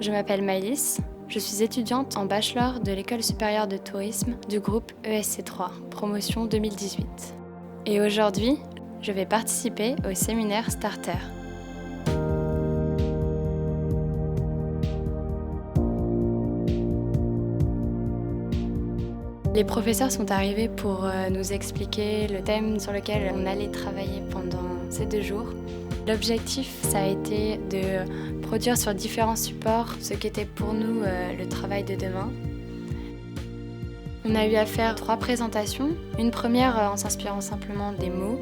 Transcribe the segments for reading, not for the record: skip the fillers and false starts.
Je m'appelle Maïlis, je suis étudiante en bachelor de l'École supérieure de tourisme du groupe ESC3, promotion 2018. Et aujourd'hui, je vais participer au séminaire Starter. Les professeurs sont arrivés pour nous expliquer le thème sur lequel on allait travailler pendant ces 2 jours. L'objectif, ça a été de produire sur différents supports ce qu'était pour nous le travail de demain. On a eu à faire 3 présentations. Une première en s'inspirant simplement des mots.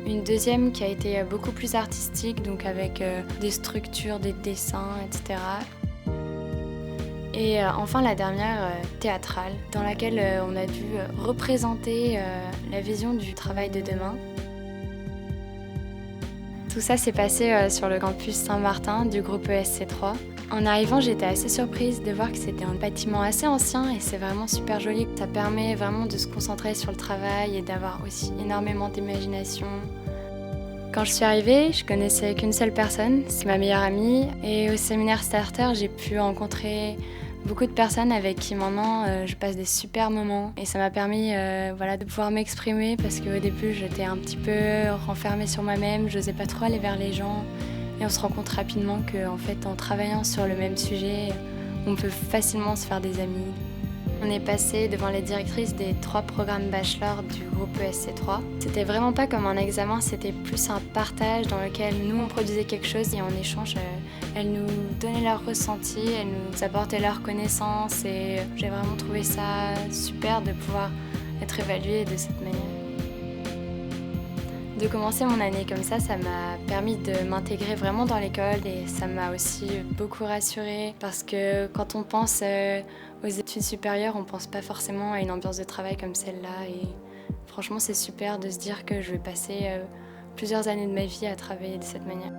Une deuxième qui a été beaucoup plus artistique, donc avec des structures, des dessins, etc. Et enfin la dernière, théâtrale, dans laquelle on a dû représenter la vision du travail de demain. Tout ça s'est passé sur le campus Saint-Martin du groupe ESC3. En arrivant, j'étais assez surprise de voir que c'était un bâtiment assez ancien et c'est vraiment super joli. Ça permet vraiment de se concentrer sur le travail et d'avoir aussi énormément d'imagination. Quand je suis arrivée, je connaissais qu'une seule personne, c'est ma meilleure amie. Et au séminaire Starter, j'ai pu rencontrer beaucoup de personnes avec qui maintenant je passe des super moments. Et ça m'a permis de pouvoir m'exprimer parce qu'au début j'étais un petit peu renfermée sur moi-même, je n'osais pas trop aller vers les gens. Et on se rend compte rapidement qu'en fait, en travaillant sur le même sujet, on peut facilement se faire des amis. On est passé devant les directrices des 3 programmes bachelor du groupe ESC3. C'était vraiment pas comme un examen, c'était plus un partage dans lequel nous on produisait quelque chose et en échange elles nous donnaient leur ressenti, elles nous apportaient leurs connaissances et j'ai vraiment trouvé ça super de pouvoir être évaluée de cette manière. De commencer mon année comme ça m'a permis de m'intégrer vraiment dans l'école et ça m'a aussi beaucoup rassurée parce que quand on pense aux études supérieures, on pense pas forcément à une ambiance de travail comme celle-là et franchement c'est super de se dire que je vais passer plusieurs années de ma vie à travailler de cette manière.